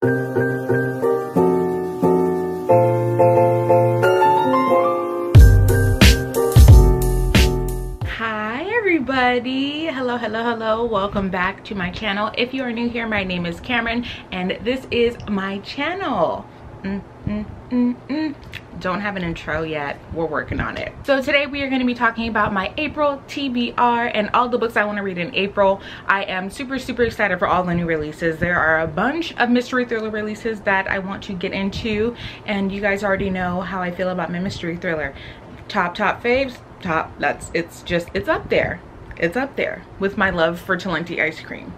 Hello, welcome back to my channel. If you are new here, my name is Cameron and this is my channel. Don't have an intro yet, we're working on it. So today we are going to be talking about my April TBR and all the books I want to read in April. I am super excited for all the new releases. There are a bunch of mystery thriller releases that I want to get into, and you guys already know how I feel about my mystery thriller. Top faves, it's up there. It's up there with my love for Talenti ice cream.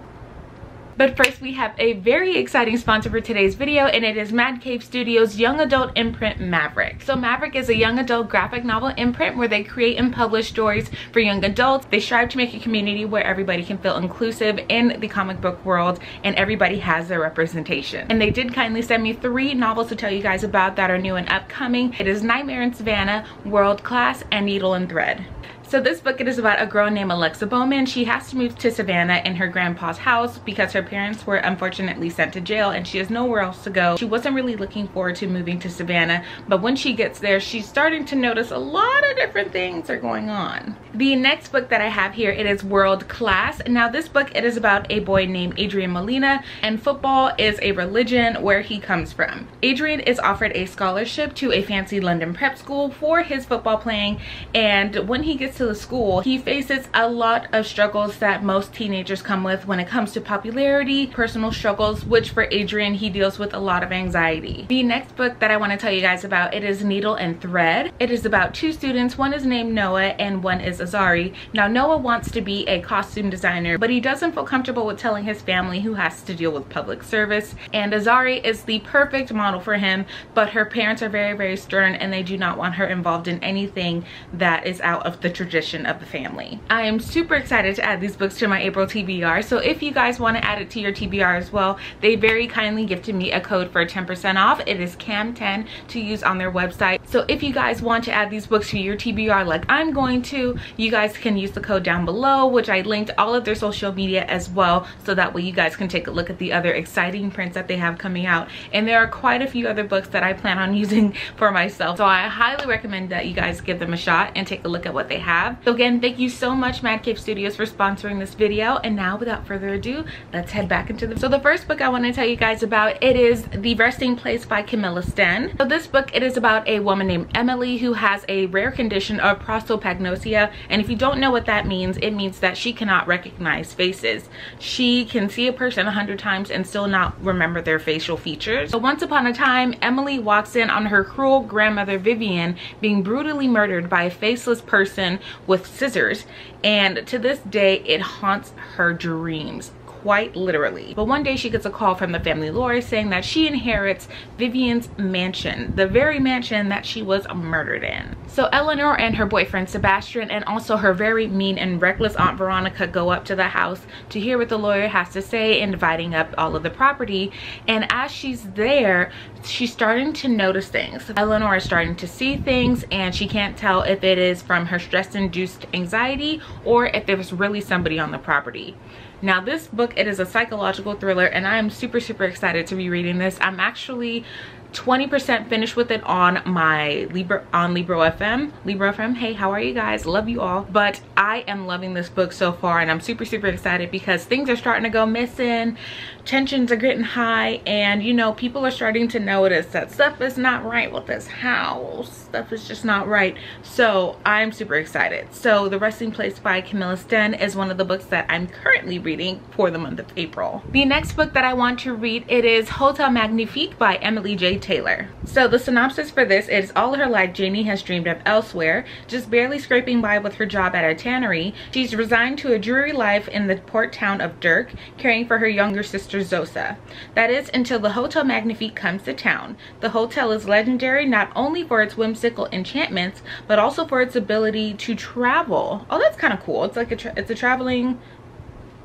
But first, we have a very exciting sponsor for today's video, and it is Mad Cave Studios' young adult imprint Maverick. So Maverick is a young adult graphic novel imprint where they create and publish stories for young adults. They strive to make a community where everybody can feel inclusive in the comic book world and everybody has their representation. And they did kindly send me 3 novels to tell you guys about that are new and upcoming. It is Nightmare in Savannah, World Class, and Needle and Thread. So this book, it is about a girl named Alexa Bowman. She has to move to Savannah in her grandpa's house because her parents were unfortunately sent to jail and she has nowhere else to go. She wasn't really looking forward to moving to Savannah, but when she gets there, she's starting to notice a lot of different things are going on. The next book that I have here, it is World Class. Now this book, it is about a boy named Adrian Molina, and football is a religion where he comes from. Adrian is offered a scholarship to a fancy London prep school for his football playing, and when he gets to the school, he faces a lot of struggles that most teenagers come with when it comes to popularity, personal struggles, which for Adrian, he deals with a lot of anxiety. The next book that I want to tell you guys about, it is Needle and Thread. It is about 2 students. One is named Noah and one is Azari. Now Noah wants to be a costume designer, but he doesn't feel comfortable with telling his family who has to deal with public service. And Azari is the perfect model for him, but her parents are very stern and they do not want her involved in anything that is out of the tradition of the family. I am super excited to add these books to my April TBR, so if you guys want to add it to your TBR as well, they very kindly gifted me a code for 10% off. It is CAM10 to use on their website. So if you guys want to add these books to your TBR like I'm going to, you guys can use the code down below, which I linked all of their social media as well, so that way you guys can take a look at the other exciting prints that they have coming out. And there are quite a few other books that I plan on using for myself, so I highly recommend that you guys give them a shot and take a look at what they have. So again, thank you so much Mad Cave Studios for sponsoring this video, and now without further ado, let's head back into the— So the first book I want to tell you guys about, it is The Resting Place by Camilla Sten. So this book, it is about a woman named Emily who has a rare condition of prosopagnosia, and if you don't know what that means, it means that she cannot recognize faces. She can see a person 100 times and still not remember their facial features. So once upon a time, Emily walks in on her cruel grandmother Vivian being brutally murdered by a faceless person with scissors, and to this day it haunts her dreams, quite literally. But one day she gets a call from the family lawyer saying that she inherits Vivian's mansion, the very mansion that she was murdered in. So Eleanor and her boyfriend Sebastian and also her very mean and reckless aunt Veronica go up to the house to hear what the lawyer has to say in dividing up all of the property. And as she's there, she's starting to notice things. Eleanor is starting to see things, and she can't tell if it is from her stress-induced anxiety or if there was really somebody on the property. Now this book, it is a psychological thriller, and I am super excited to be reading this. I'm actually 20% finished with it on my Libro FM. Hey, how are you guys? Love you all. But I am loving this book so far, and I'm super excited because things are starting to go missing, tensions are getting high, and you know, people are starting to notice that stuff is not right with this house. Stuff is just not right. So I'm super excited. So The Resting Place by Camilla Sten is one of the books that I'm currently reading for the month of April. The next book that I want to read, it is Hotel Magnifique by Emily J. Taylor. So the synopsis for this is: all her life Janie has dreamed of elsewhere, just barely scraping by with her job at a tannery. She's resigned to a dreary life in the port town of Dirk, caring for her younger sister Zosa. That is until the Hotel Magnifique comes to town. The hotel is legendary not only for its whimsical enchantments, but also for its ability to travel. Oh, that's kind of cool. It's like it's a traveling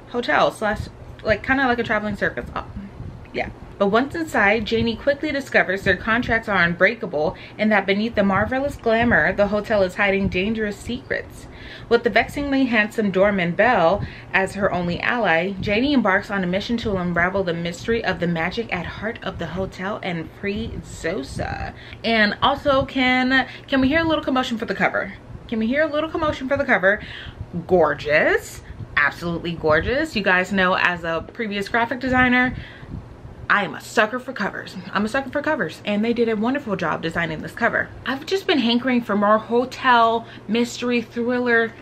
hotel slash, like, kind of like a traveling circus. Oh, yeah. But once inside, Janie quickly discovers their contracts are unbreakable and that beneath the marvelous glamour, the hotel is hiding dangerous secrets. With the vexingly handsome doorman Belle as her only ally, Janie embarks on a mission to unravel the mystery of the magic at heart of the hotel and free Zosa. And also, can we hear a little commotion for the cover? Can we hear a little commotion for the cover? Gorgeous, absolutely gorgeous. You guys know, as a previous graphic designer, I am a sucker for covers. I'm a sucker for covers, and they did a wonderful job designing this cover. I've just been hankering for more hotel mystery thriller.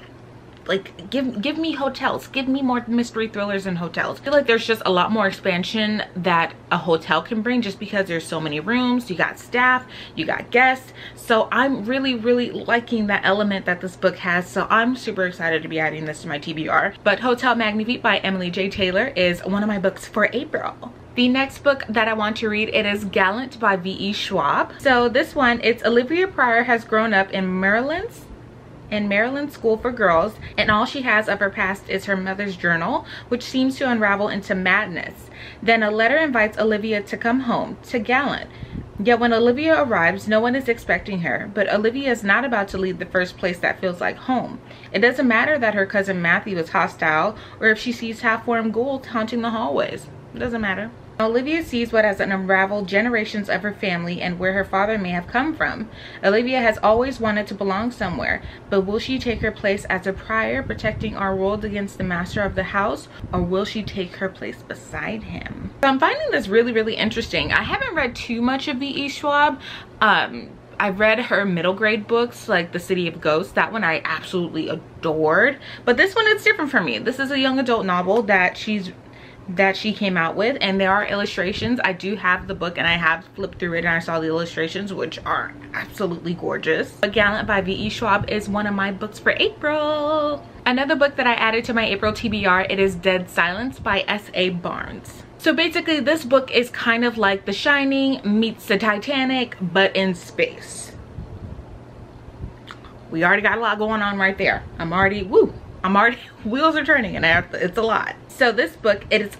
Like, give me hotels, give me more mystery thrillers and hotels. I feel like there's just a lot more expansion that a hotel can bring, just because there's so many rooms, you got staff, you got guests. So I'm really liking that element that this book has. So I'm super excited to be adding this to my TBR. But Hotel Magnifique by Emily J. Taylor is one of my books for April. The next book that I want to read, it is Gallant by V.E. Schwab. So this one, it's Olivia Pryor has grown up in Maryland School for Girls, and all she has of her past is her mother's journal, which seems to unravel into madness. Then a letter invites Olivia to come home to Gallant. Yet when Olivia arrives, no one is expecting her, but Olivia is not about to leave the first place that feels like home. It doesn't matter that her cousin Matthew is hostile, or if she sees half-formed ghouls haunting the hallways. It doesn't matter. Olivia sees what has unraveled generations of her family and where her father may have come from. Olivia has always wanted to belong somewhere, but will she take her place as a Pryor, protecting our world against the master of the house, or will she take her place beside him? So I'm finding this really interesting. I haven't read too much of V.E. Schwab. I've read her middle grade books, like The City of Ghosts. That one I absolutely adored. But this one, it's different for me. This is a young adult novel that she came out with, and there are illustrations. I do have the book, and I have flipped through it, and I saw the illustrations, which are absolutely gorgeous. But Gallant by V.E. Schwab is one of my books for April. Another book that I added to my April TBR, it is Dead Silence by S.A. Barnes. So basically, this book is kind of like The Shining meets the Titanic, but in space. We already got a lot going on right there. I'm already, wheels are turning, and it's a lot. So this book, it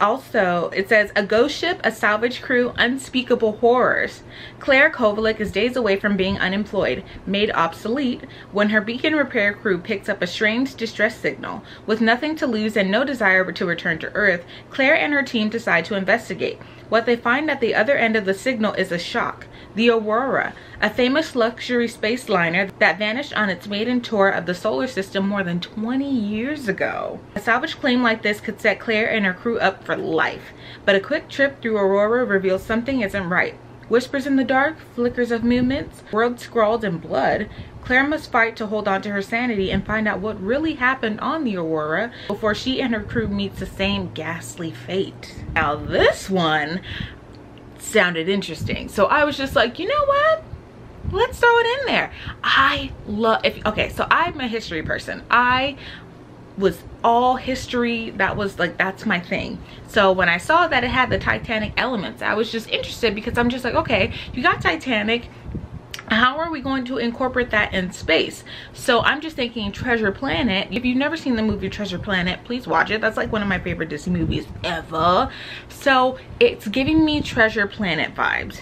says A Ghost Ship, a Salvage Crew, Unspeakable Horrors. Claire Kovalik is days away from being unemployed, made obsolete, when her beacon repair crew picks up a strange distress signal. With nothing to lose and no desire to return to Earth, Claire and her team decide to investigate. What they find at the other end of the signal is a shock. The Aurora, a famous luxury space liner that vanished on its maiden tour of the solar system more than 20 years ago. A salvage claim like this could set Claire and her crew up for life, but a quick trip through Aurora reveals something isn't right. Whispers in the dark, flickers of movements, words scrawled in blood. Claire must fight to hold on to her sanity and find out what really happened on the Aurora before she and her crew meets the same ghastly fate. Now this one sounded interesting, so I was just like, you know what? Let's throw it in there. Okay, so I'm a history person. I was all history. That's my thing. So when I saw that it had the Titanic elements, I was just interested, because I'm just like, okay, you got Titanic, how are we going to incorporate that in space? So I'm just thinking Treasure Planet. If you've never seen the movie Treasure Planet, please watch it. That's like one of my favorite Disney movies ever. So it's giving me Treasure Planet vibes.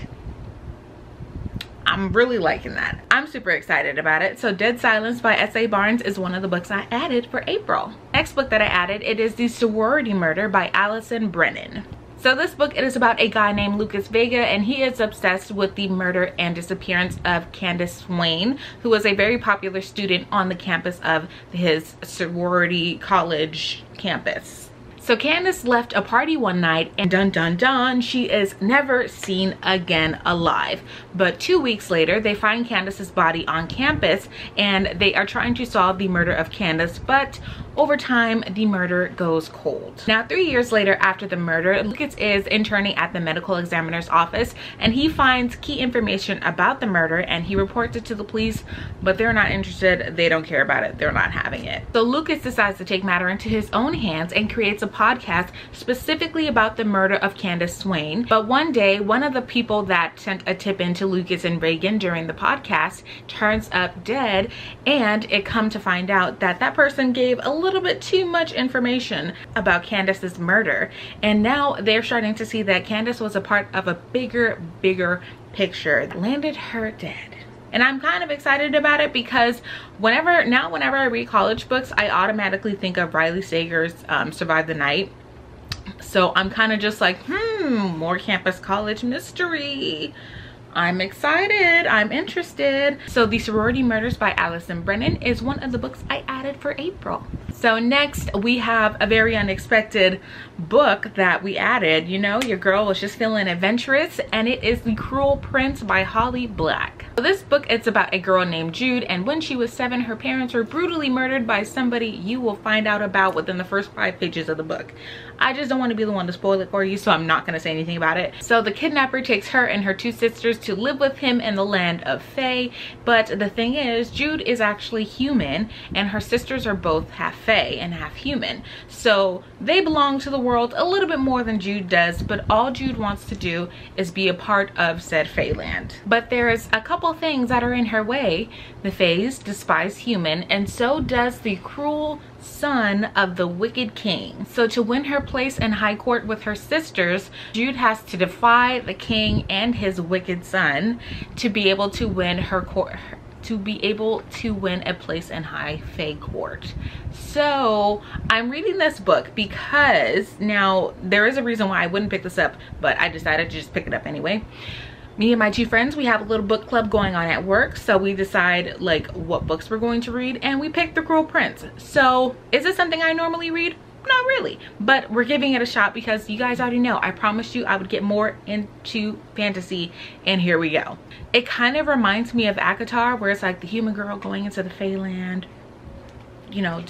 I'm really liking that. I'm super excited about it. So Dead Silence by S.A. Barnes is one of the books I added for April. Next book that I added, it is The Sorority Murder by Allison Brennan. So this book, it is about a guy named Lucas Vega, and he is obsessed with the murder and disappearance of Candace Swain, who was a very popular student on the campus of his sorority college campus. So Candace left a party one night, and dun dun dun, she is never seen again alive. But 2 weeks later, they find Candace's body on campus, and they are trying to solve the murder of Candace, but over time, the murder goes cold. Now, 3 years later after the murder, Lucas is interning at the medical examiner's office, and he finds key information about the murder, and he reports it to the police, but they're not interested. They don't care about it. They're not having it. So Lucas decides to take matter into his own hands and creates a podcast specifically about the murder of Candace Swain. But one day, one of the people that sent a tip in to Lucas and Reagan during the podcast turns up dead, and it come to find out that that person gave a little bit too much information about Candace's murder. And now they're starting to see that Candace was a part of a bigger picture that landed her dead. And I'm kind of excited about it because whenever I read college books, I automatically think of Riley Sager's Survive the Night. So I'm kind of just like, more campus college mystery. I'm excited, I'm interested. So The Sorority Murders by Allison Brennan is one of the books I added for April. So next we have a very unexpected book that we added. You know, your girl was just feeling adventurous, and it is The Cruel Prince by Holly Black. So this book, it's about a girl named Jude, and when she was 7, her parents were brutally murdered by somebody you will find out about within the first 5 pages of the book. I just don't want to be the one to spoil it for you, so I'm not going to say anything about it. So the kidnapper takes her and her 2 sisters to live with him in the land of Fae, but the thing is, Jude is actually human, and her sisters are both half Fae and half human. So they belong to the world a little bit more than Jude does, but all Jude wants to do is be a part of said Fae land. But there's a couple things that are in her way. The Faes despise human, and so does the cruel son of the wicked king. So to win her place in high court with her sisters, Jude has to defy the king and his wicked son to be able to win her court, to be able to win a place in high Fae court. So I'm reading this book because now there is a reason why I wouldn't pick this up, but I decided to just pick it up anyway. Me and my 2 friends, we have a little book club going on at work, so we decide like what books we're going to read, and we picked The Cruel Prince. So is this something I normally read? Not really, but we're giving it a shot because you guys already know I promised you I would get more into fantasy, and here we go. It kind of reminds me of ACOTAR, where it's like the human girl going into the Fae land, you know,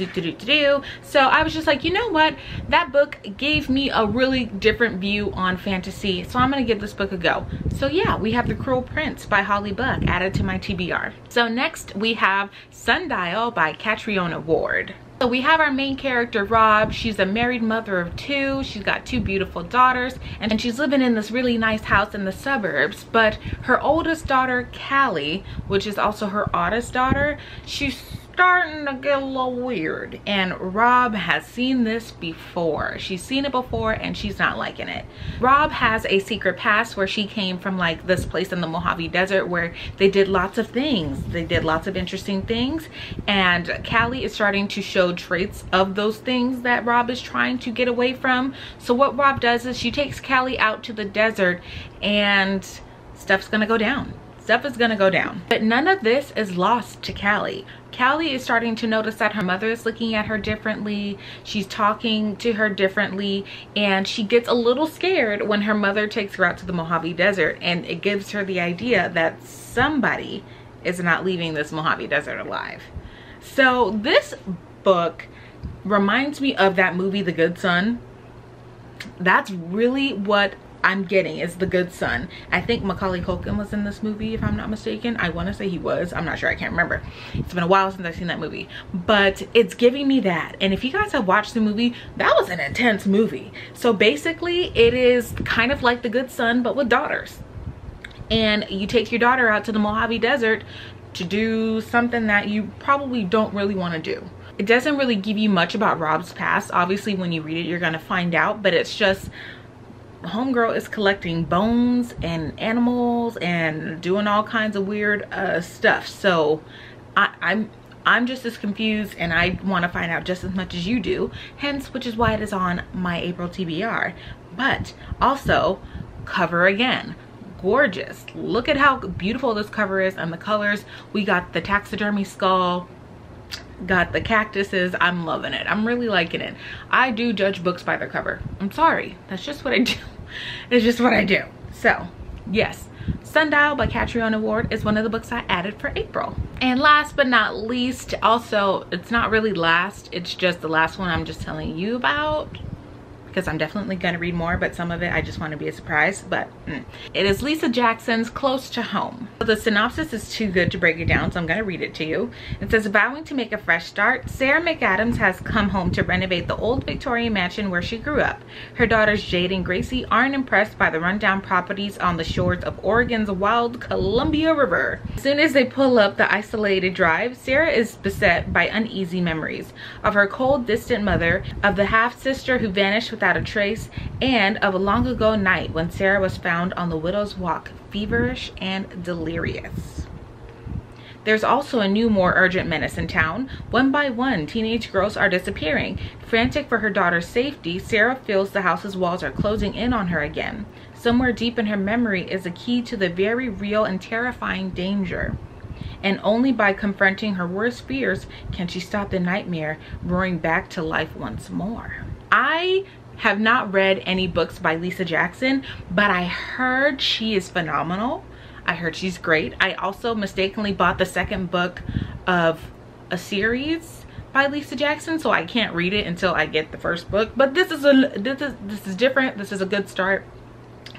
so I was just like, you know what, that book gave me a really different view on fantasy, so I'm gonna give this book a go. So yeah, we have The Cruel Prince by Holly Black added to my TBR. So next we have Sundial by Catriona Ward. So we have our main character, Rob. She's a married mother of 2. She's got 2 beautiful daughters, and she's living in this really nice house in the suburbs. But her oldest daughter, Callie, which is also her oldest daughter, she's starting to get a little weird, and Rob has seen this before. She's seen it before, and she's not liking it. Rob has a secret past where she came from like this place in the Mojave Desert where they did lots of things. They did lots of interesting things, and Callie is starting to show traits of those things that Rob is trying to get away from. So what Rob does is she takes Callie out to the desert, and stuff's gonna go down. Stuff is gonna go down. But none of this is lost to Callie. Callie is starting to notice that her mother is looking at her differently. She's talking to her differently, and she gets a little scared when her mother takes her out to the Mojave Desert, and it gives her the idea that somebody is not leaving this Mojave Desert alive. So this book reminds me of that movie, The Good Son. That's really what I'm getting, is The Good Son. I think Macaulay Culkin was in this movie, if I'm not mistaken. I want to say he was. I'm not sure. I can't remember. It's been a while since I've seen that movie, but it's giving me that. And if you guys have watched the movie, that was an intense movie. So basically it is kind of like The Good Son, but with daughters. And you take your daughter out to the Mojave Desert to do something that you probably don't really want to do. It doesn't really give you much about Rob's past. Obviously when you read it, you're going to find out, but it's just homegirl is collecting bones and animals and doing all kinds of weird stuff. So I'm just as confused, and I want to find out just as much as you do, hence which is why it is on my April TBR. But also, cover again, gorgeous. Look at how beautiful this cover is, and the colors. We got the taxidermy skull, got the cactuses. I'm loving it. I'm really liking it. I do judge books by their cover. I'm sorry, that's just what I do. It's just what I do. So yes, Sundial by Catriona Ward is one of the books I added for April. And last but not least, also it's not really last, it's just the last one I'm just telling you about, because I'm definitely going to read more, but some of it I just want to be a surprise. But it is Lisa Jackson's Close to Home. The synopsis is too good to break it down, so I'm going to read it to you. It says, vowing to make a fresh start, Sarah McAdams has come home to renovate the old Victorian mansion where she grew up. Her daughters Jade and Gracie aren't impressed by the rundown properties on the shores of Oregon's wild Columbia River. As soon as they pull up the isolated drive, Sarah is beset by uneasy memories of her cold, distant mother, of the half-sister who vanished without a trace, and of a long ago night when Sarah was found on the Widow's Walk, feverish and delirious. There's also a new, more urgent menace in town. One by one, teenage girls are disappearing. Frantic for her daughter's safety, Sarah feels the house's walls are closing in on her again. Somewhere deep in her memory is a key to the very real and terrifying danger. And only by confronting her worst fears can she stop the nightmare roaring back to life once more. I have not read any books by Lisa Jackson, but I heard she is phenomenal. I heard she's great. I also mistakenly bought the second book of a series by Lisa Jackson, so I can't read it until I get the first book. But this is different. This is a good start.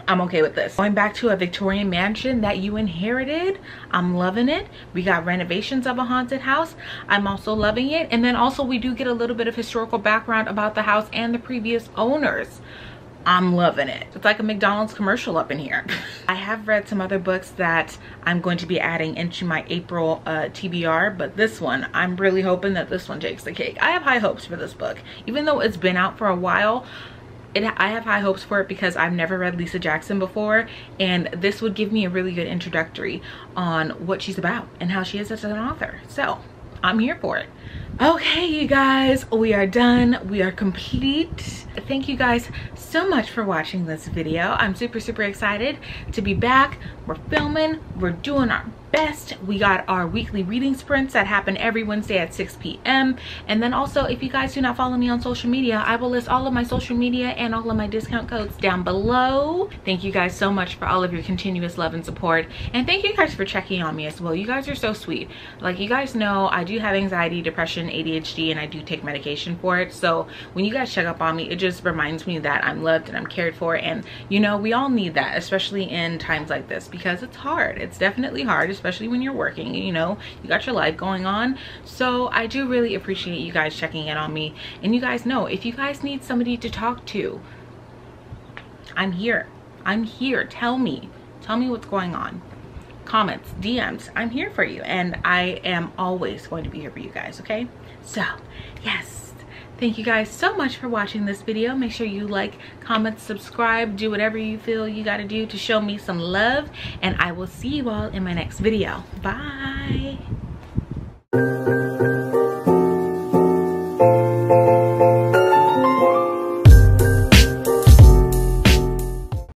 I'm okay with this. Going back to a Victorian mansion that you inherited, I'm loving it. We got renovations of a haunted house. I'm also loving it. And then also we do get a little bit of historical background about the house and the previous owners. I'm loving it. It's like a McDonald's commercial up in here. I have read some other books that I'm going to be adding into my April TBR, but this one, I'm really hoping that this one takes the cake. I have high hopes for this book. Even though it's been out for a while, I have high hopes for it because I've never read Lisa Jackson before, and this would give me a really good introductory on what she's about and how she is as an author. So I'm here for it. Okay, you guys, we are done. We are complete. Thank you guys so much for watching this video. I'm super excited to be back. We're filming. We're doing our best. We got our weekly reading sprints that happen every Wednesday at 6 p.m. And then also, if you guys do not follow me on social media, I will list all of my social media and all of my discount codes down below. Thank you guys so much for all of your continuous love and support. And thank you guys for checking on me as well. You guys are so sweet. Like, you guys know I do have anxiety, depression, ADHD, and I do take medication for it. So when you guys check up on me, it just reminds me that I'm loved and I'm cared for. And you know, we all need that, especially in times like this, because it's hard. It's definitely hard, especially when you're working, you know, you got your life going on. So I do really appreciate you guys checking in on me. And you guys know, if you guys need somebody to talk to, I'm here. I'm here. Tell me what's going on. Comments, DMs, I'm here for you, and I am always going to be here for you guys. Okay, so yes, thank you guys so much for watching this video. Make sure you like, comment, subscribe, do whatever you feel you got to do to show me some love, and I will see you all in my next video. Bye.